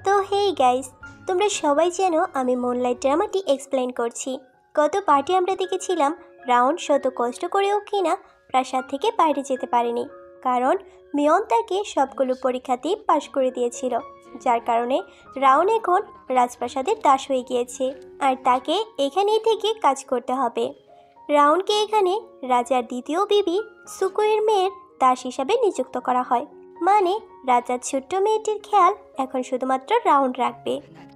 তো hey guys, তোমরা সবাই জানো আমি মুনলাইট ড্রামাটি এক্সপ্লেন করছি। গত পার্টি আমরা দেখেছিলাম রাউন্ড শত কষ্ট করেও কিনা প্রাসাদ থেকে বাইরে যেতে পারেনি, কারণ মিয়ন তাকে সবগুলো পরীক্ষাতেই পাশ করে দিয়েছিল, যার কারণে রাউন্ড এখন রাজপ্রাসাদের দাস হয়ে গিয়েছে আর তাকে এখানেই থেকে কাজ করতে হবে। রাউন্ডকে এখানে রাজার দ্বিতীয় বিবি সুকুইয়ের মেয়ের দাস হিসাবে নিযুক্ত করা হয়, মানে রাজার ছোট্ট মেয়েটির খেয়াল এখন শুধুমাত্র রাউন্ড রাখবে।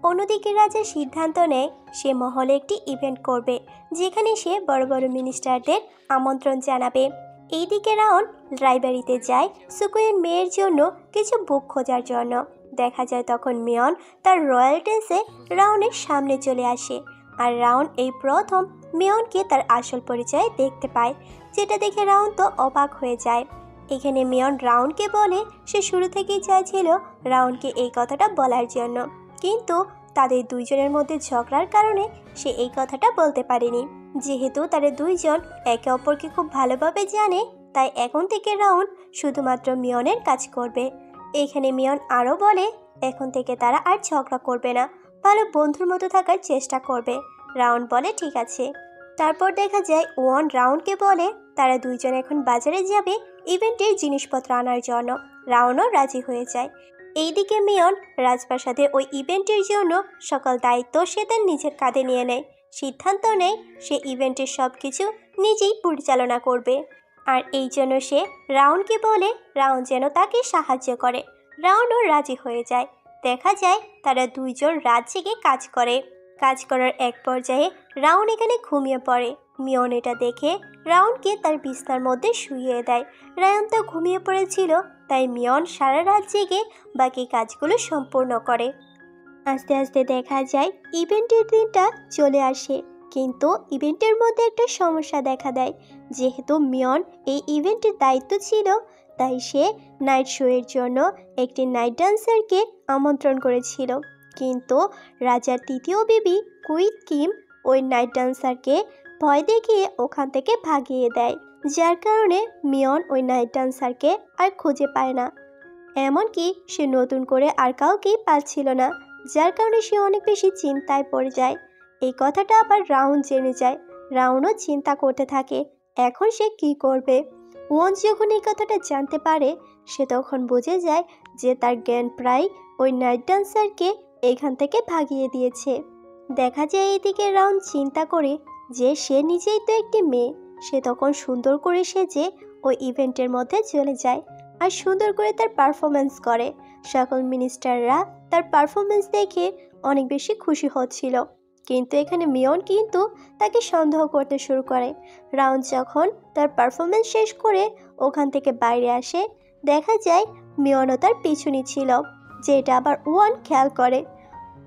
অন্যদিকে রাজা সিদ্ধান্ত নেয় সে মহলে একটি ইভেন্ট করবে, যেখানে সে বড় বড় মিনিস্টারদের আমন্ত্রণ জানাবে। এইদিকে রাউন্ড লাইব্রেরিতে যায় সুকুইয়ের মেয়ের জন্য কিছু বুক খোঁজার জন্য। দেখা যায় তখন মিয়ন তার রয়্যাল ড্রেসে রাউন্ডের সামনে চলে আসে, আর রাউন্ড এই প্রথম মিয়নকে তার আসল পরিচয় দেখতে পায়, যেটা দেখে রাউন্ড তো অবাক হয়ে যায়। এখানে মিয়ন রাউন্ডকে বলে সে শুরু থেকেই চাইছিল রাউন্ডকে এই কথাটা বলার জন্য, কিন্তু তাদের দুইজনের মধ্যে ঝগড়ার কারণে সে এই কথাটা বলতে পারেনি। যেহেতু তারা দুইজন একে অপরকে খুব ভালোভাবে জানে, তাই এখন থেকে রাউন্ড শুধুমাত্র মিয়নের কাজ করবে। এখানে মিয়ন আরও বলে এখন থেকে তারা আর ঝগড়া করবে না, ভালো বন্ধুর মতো থাকার চেষ্টা করবে। রাউন্ড বলে ঠিক আছে। তারপর দেখা যায় ওয়ান রাউন্ডকে বলে তারা দুইজন এখন বাজারে যাবে ইভেন্টের জিনিসপত্র আনার জন্য। রাউন্ডও রাজি হয়ে যায়। এইদিকে মিয়ন রাজপ্রাসাদে ওই ইভেন্টের জন্য সকল দায়িত্ব সে তার নিজের কাঁধে নিয়ে নেয়। সিদ্ধান্ত নেয় সে ইভেন্টের সব কিছু নিজেই পরিচালনা করবে, আর এই জন্য সে রাউন্ডকে বলে রাউন্ড যেন তাকে সাহায্য করে। রাউন্ডও রাজি হয়ে যায়। দেখা যায় তারা দুইজন রাত জেগে কাজ করে। কাজ করার এক পর্যায়ে রাউন্ড এখানে ঘুমিয়ে পড়ে। মিয়ন এটা দেখে রাউন্ডকে তার বিছানার মধ্যে শুইয়ে দেয়। রায়ন তো ঘুমিয়ে পড়েছিল, তাই মিয়ন সারা রাত জেগে বাকি কাজগুলো সম্পূর্ণ করে। আস্তে আস্তে দেখা যায় ইভেন্টের দিনটা চলে আসে, কিন্তু ইভেন্টের মধ্যে একটা সমস্যা দেখা দেয়। যেহেতু মিয়ন এই ইভেন্টের দায়িত্ব ছিল, তাই সে নাইট শোয়ের জন্য একটি নাইট ডান্সারকে আমন্ত্রণ করেছিল, কিন্তু রাজার তৃতীয় বিবি কুইট কিম ওই নাইট ডান্সারকে ভয় দেখিয়ে ওখান থেকে ভাগিয়ে দেয়, যার কারণে মিয়ন ওই নাইট ডান্সারকে আর খুঁজে পায় না। এমনকি সে নতুন করে আর কাউকেই পাচ্ছিল না, যার কারণে সে অনেক বেশি চিন্তায় পড়ে যায়। এই কথাটা আবার রাউন্ড জেনে যায়। রাউন্ডও চিন্তা করতে থাকে এখন সে কি করবে। ওয়ান যখন এই কথাটা জানতে পারে, সে তখন বুঝে যায় যে তার জ্ঞান প্রায় ওই নাইট ডান্সারকে এখান থেকে ভাগিয়ে দিয়েছে। দেখা যায় এদিকে রাউন্ড চিন্তা করে যে সে নিজেই তো একটি মেয়ে। সে তখন সুন্দর করে সেজে ওই ইভেন্টের মধ্যে চলে যায় আর সুন্দর করে তার পারফরমেন্স করে। সকল মিনিস্টাররা তার পারফরমেন্স দেখে অনেক বেশি খুশি হচ্ছিল, কিন্তু এখানে মিয়ন কিন্তু তাকে সন্দেহ করতে শুরু করে। রাউন্ড যখন তার পারফরমেন্স শেষ করে ওখান থেকে বাইরে আসে, দেখা যায় মিয়নও তার পিছনে ছিল, যেটা আবার ওয়ান খেয়াল করে।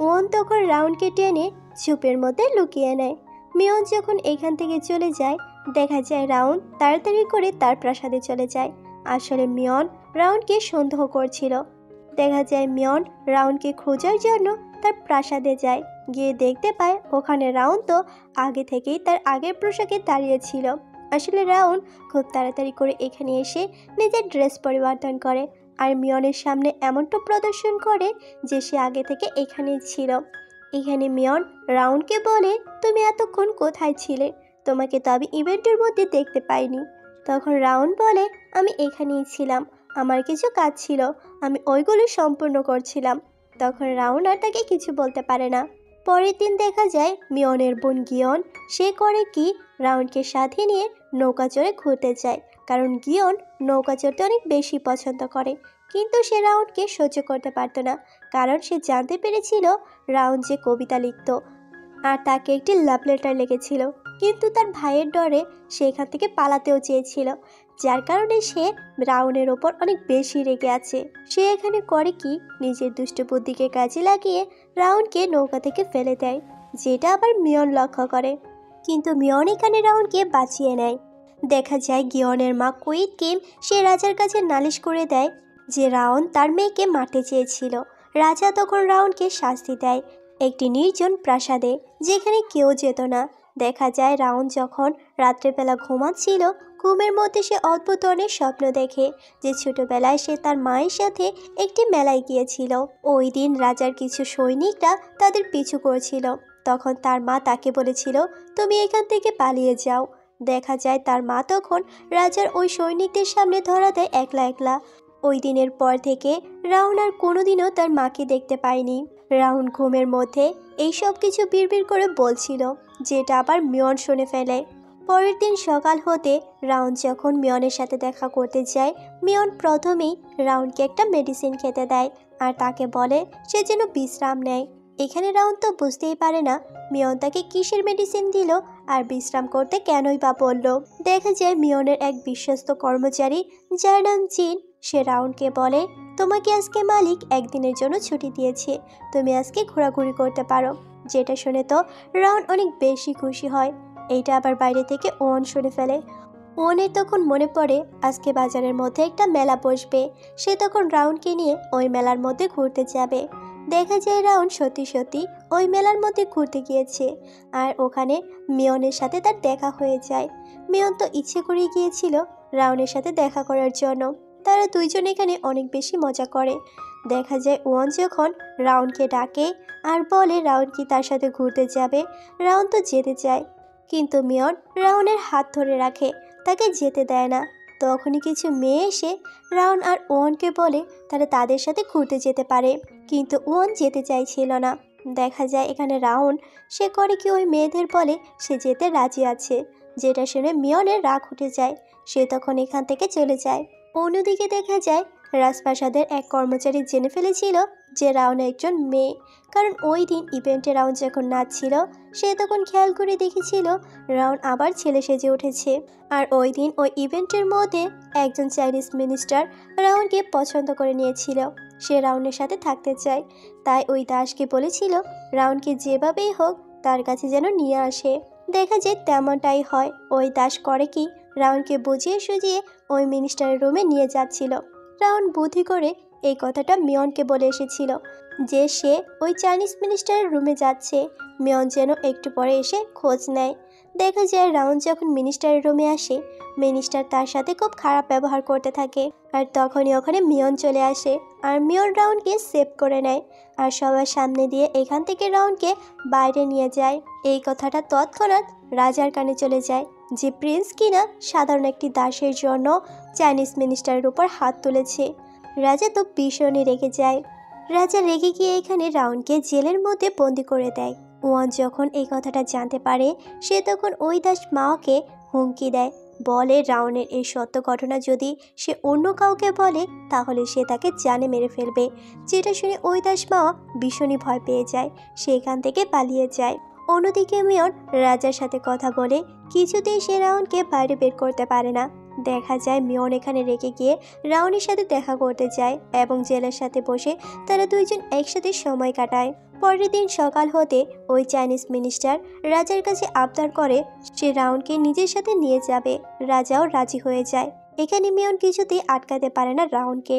ওয়ান তখন রাউন্ডকে টেনে ঝোপের মধ্যে লুকিয়ে নেয়। মিয়ন যখন এখান থেকে চলে যায়, দেখা যায় রাউন্ড তাড়াতাড়ি করে তার প্রাসাদে চলে যায়। আসলে মিয়ন রাউন্ডকে সন্দেহ করছিল। দেখা যায় মিয়ন রাউন্ডকে খোঁজার জন্য তার প্রাসাদে যায়। গিয়ে দেখতে পায় ওখানে রাউন্ড তো আগে থেকেই তার আগের পোশাকে দাঁড়িয়েছিল। আসলে রাউন্ড খুব তাড়াতাড়ি করে এখানে এসে নিজের ড্রেস পরিবর্তন করে আর মিয়নের সামনে এমনটা প্রদর্শন করে যে সে আগে থেকে এখানেই ছিল। এখানে মিয়ন রাউন্ডকে বলে তুমি এতক্ষণ কোথায় ছিলে? তোমাকে তো আমি ইভেন্টের মধ্যে দেখতে পাইনি। তখন রাউন্ড বলে আমি এখানেই ছিলাম, আমার কিছু কাজ ছিল, আমি ওইগুলো সম্পূর্ণ করছিলাম। তখন রাউন্ড আর তাকে কিছু বলতে পারে না। পরের দিন দেখা যায় মিয়নের বোন গিয়ন সে করে কি রাউন্ডকে সাথে নিয়ে নৌকা চড়ে ঘুরতে যায়, কারণ গিয়ন নৌকা চড়তে অনেক বেশি পছন্দ করে। কিন্তু সে রাউন্ডকে সহ্য করতে পারতো না, কারণ সে জানতে পেরেছিল রাউন্ড যে কবিতা লিখত আর তাকে একটি লাভ লেটার লিখেছিল, কিন্তু তার ভাইয়ের ডরে সে এখান থেকে পালাতেও চেয়েছিল, যার কারণে সে রাউন্ডের ওপর অনেক বেশি রেগে আছে। সে এখানে করে কি নিজের দুষ্ট বুদ্ধিকে কাজে লাগিয়ে রাউন্ডকে নৌকা থেকে ফেলে দেয়, যেটা আবার মিয়ন লক্ষ্য করে। কিন্তু মিয়ন এখানে রাউন্ডকে বাঁচিয়ে নেয়। দেখা যায় গিয়নের মা কুইট কিম সে রাজার কাছে নালিশ করে দেয় যে রাউন্ড তার মেয়েকে মারতে চেয়েছিল। রাজা তখন রাউন্ডকে শাস্তি দেয় একটি নির্জন প্রাসাদে, যেখানে কেউ যেত না। দেখা যায় রাউন যখন রাত্রেবেলা ঘুমাচ্ছিল, ঘুমের মধ্যে সে অদ্ভুত অনেক স্বপ্ন দেখে যে ছোটবেলায় সে তার মায়ের সাথে একটি মেলায় গিয়েছিল। ওই দিন রাজার কিছু সৈনিকরা তাদের পিছু করছিল। তখন তার মা তাকে বলেছিল, তুমি এখান থেকে পালিয়ে যাও। দেখা যায় তার মা তখন রাজার ওই সৈনিকদের সামনে ধরা দেয় একলা একলা। ওই দিনের পর থেকে রাউন আর কোনোদিনও তার মাকে দেখতে পায়নি। রাউন ঘুমের মধ্যে এই সব কিছু বিড়বিড় করে বলছিল, যেটা আবার মিয়ন শুনে ফেলে। পরের দিন সকাল হতে রাউন যখন মিয়নের সাথে দেখা করতে যায়, মিয়ন প্রথমেই রাউনকে একটা মেডিসিন খেতে দেয় আর তাকে বলে সে যেন বিশ্রাম নেয়। এখানে রাউন তো বুঝতেই পারে না মিয়ন তাকে কিসের মেডিসিন দিল আর বিশ্রাম করতে কেনই বা বলল। দেখা যায় মিয়নের এক বিশ্বস্ত কর্মচারী যার নাম জিন, সে রাউনকে বলে, তোমাকে আজকে মালিক একদিনের জন্য ছুটি দিয়েছে, তুমি আজকে ঘোরাঘুরি করতে পারো। যেটা শুনে তো রাউন অনেক বেশি খুশি হয়। এইটা আবার বাইরে থেকে ওয়ান শুনে ফেলে। ওয়ানের তখন মনে পড়ে আজকে বাজারের মধ্যে একটা মেলা বসবে। সে তখন রাউনকে নিয়ে ওই মেলার মধ্যে ঘুরতে যাবে। দেখা যায় রাউন সত্যি সত্যি ওই মেলার মধ্যে ঘুরতে গিয়েছে আর ওখানে মিয়নের সাথে তার দেখা হয়ে যায়। মিয়ন তো ইচ্ছে করে গিয়েছিল রাউনের সাথে দেখা করার জন্য। তারা দুইজন এখানে অনেক বেশি মজা করে। দেখা যায় ওয়ান যখন রাউনকে ডাকে আর বলে রাউন কি তার সাথে ঘুরতে যাবে। রাউন তো যেতে চায়, কিন্তু মিয়ন রাউনের হাত ধরে রাখে, তাকে যেতে দেয় না। তখনই কিছু মেয়ে এসে রাউন আর ওয়ানকে বলে তারা তাদের সাথে ঘুরতে যেতে পারে, কিন্তু ওয়ান যেতে চাইছিল না। দেখা যায় এখানে রাউন সে করে কি ওই মেয়েদের বলে সে যেতে রাজি আছে, যেটা শুনে মিয়নের রাগ উঠে যায়। সে তখন এখান থেকে চলে যায়। অন্যদিকে দেখা যায় রাজপ্রাসাদের এক কর্মচারী জেনে ফেলেছিল যে রাউন একজন মেয়ে, কারণ ওই দিন ইভেন্টে রাউন যখন নাচছিল সে তখন খেয়াল করে দেখেছিল রাউন আবার ছেলে সেজে উঠেছে। আর ওই দিন ওই ইভেন্টের মধ্যে একজন চাইনিজ মিনিস্টার রাউনকে পছন্দ করে নিয়েছিল, সে রাউনের সাথে থাকতে চায়। তাই ওই দাসকে বলেছিল রাউনকে যেভাবেই হোক তার কাছে যেন নিয়ে আসে। দেখা যায় তেমনটাই হয়। ওই দাস করে কি রাউনকে বুঝিয়ে সুঝিয়ে ওই মিনিস্টারের রুমে নিয়ে যাচ্ছিল। রাউন বুদ্ধি করে এই কথাটা মিয়নকে বলে এসেছিল যে সে ওই চাইনিজ মিনিস্টারের রুমে যাচ্ছে। মিয়ন যেন একটু পরে এসে খোঁজ নেয়। দেখা যায় রাউন যখন মিনিস্টারের রুমে আসে, মিনিস্টার তার সাথে খুব খারাপ ব্যবহার করতে থাকে। আর তখনই ওখানে মিয়ন চলে আসে আর মিয়ন রাউনকে সেভ করে নেয় আর সবার সামনে দিয়ে এখান থেকে রাউনকে বাইরে নিয়ে যায়। এই কথাটা তৎক্ষণাৎ রাজার কানে চলে যায় যে প্রিন্স কিনা সাধারণ একটি দাসের জন্য চাইনিজ মিনিস্টারের উপর হাত তুলেছে। রাজা তো ভীষণই রেগে যায়। রাজা রেগে গিয়ে এখানে রাউনকে জেলের মধ্যে বন্দি করে দেয়। ওয়ান যখন এই কথাটা জানতে পারে সে তখন ওই দাস মাওকে হুমকি দেয়, বলে রাউনের এই সত্য ঘটনা যদি সে অন্য কাউকে বলে তাহলে সে তাকে জানে মেরে ফেলবে। যেটা শুনে ওই দাস মাওয়া ভীষণই ভয় পেয়ে যায়, সে এখান থেকে পালিয়ে যায়। অন্যদিকে মিয়ন রাজার সাথে কথা বলে কিছুতেই সে রাউনকে বাইরে বের করতে পারে না। দেখা যায় মিয়ন এখানে রেখে গিয়ে রাউনের সাথে দেখা করতে যায় এবং জেলের সাথে বসে তারা দুইজন একসাথে সময় কাটায়। পরের দিন সকাল হতে ওই চাইনিজ মিনিস্টার রাজার কাছে আবদার করে সে রাউনকে নিজের সাথে নিয়ে যাবে। রাজাও রাজি হয়ে যায়। এখানে মিয়ন কিছুতেই আটকাতে পারে না রাউনকে।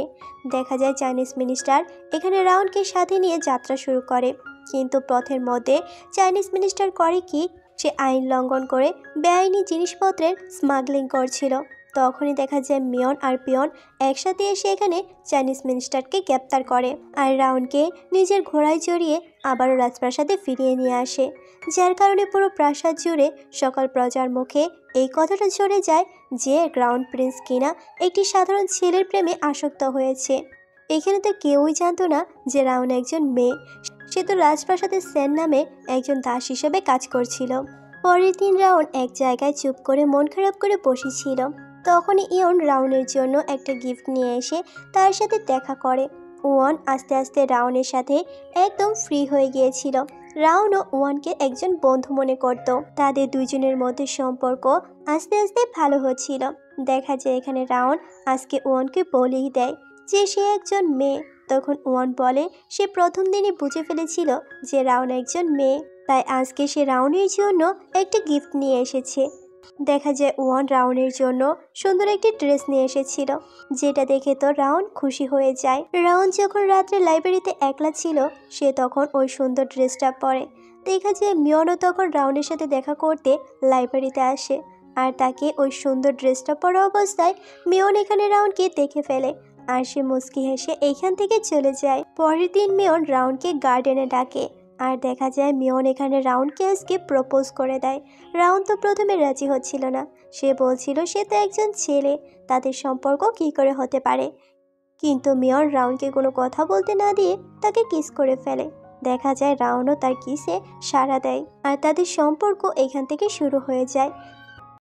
দেখা যায় চাইনিজ মিনিস্টার এখানে রাউনকে সাথে নিয়ে যাত্রা শুরু করে, কিন্তু পথের মধ্যে চাইনিজ মিনিস্টার করে কি সে আইন লঙ্ঘন করে বেআইনি জিনিসপত্রের স্মাগলিং করছিল। তখনই দেখা যায় মিয়ন আর পিয়ন একসাথে এসে এখানে চাইনিজ মিনিস্টারকে গ্রেপ্তার করে আর রাউনকে নিজের ঘোড়ায় চড়িয়ে আবারও রাজপ্রাসাদে ফিরিয়ে নিয়ে আসে। যার কারণে পুরো প্রাসাদ জুড়ে সকল প্রজার মুখে এই কথাটা ছড়ে যায় যে ক্রাউন প্রিন্স কিনা একটি সাধারণ ছেলের প্রেমে আসক্ত হয়েছে। এখানে তো কেউই জানতো না যে রাউন একজন মেয়ে, সে তো রাজপ্রাসাদের সেন নামে একজন দাস হিসেবে কাজ করছিল। পরের দিন রাউন এক জায়গায় চুপ করে মন খারাপ করে বসেছিল। তখনই ইয়ন রাউনের জন্য একটা গিফট নিয়ে এসে তার সাথে দেখা করে। ওয়ান আস্তে আস্তে রাউনের সাথে একদম ফ্রি হয়ে গিয়েছিল। রাউনও ওয়ানকে একজন বন্ধু মনে করত। তাদের দুজনের মধ্যে সম্পর্ক আস্তে আস্তে ভালো হচ্ছিল। দেখা যায় এখানে রাউন আজকে ওয়ানকে বলেই দেয় যে সে একজন মেয়ে। তখন ওয়ান বলে সে প্রথম দিনই বুঝে ফেলেছিল যে রাউন একজন মেয়ে, তাই আজকে সে রাউনের জন্য একটা গিফট নিয়ে এসেছে। দেখা যায় ওয়ান রাউনের জন্য সুন্দর একটি ড্রেস নিয়ে এসেছিল, যেটা দেখে তো রাউন খুশি হয়ে যায়। রাউন যখন রাত্রে লাইব্রেরিতে একলা ছিল, সে তখন ওই সুন্দর ড্রেসটা পরে। দেখা যায় মিয়নও তখন রাউনের সাথে দেখা করতে লাইব্রেরিতে আসে, আর তাকে ওই সুন্দর ড্রেসটা পরা অবস্থায় মিয়ন এখানে রাউনকে দেখে ফেলে, আর সে মুচকি হেসে এইখান থেকে চলে যায়। পরের দিন মিয়ন রাউনকে গার্ডেনে ডাকে, আর দেখা যায় মিয়ন এখানে রাউনকে আজকে প্রপোজ করে দেয়। রাউন তো প্রথমে রাজি হচ্ছিল না, সে বলছিল সে তো একজন ছেলে, তাদের সম্পর্ক কী করে হতে পারে। কিন্তু মিয়ন রাউনকে কোনো কথা বলতে না দিয়ে তাকে কিস করে ফেলে। দেখা যায় রাউনও তার কিসে সাড়া দেয়, আর তাদের সম্পর্ক এখান থেকে শুরু হয়ে যায়।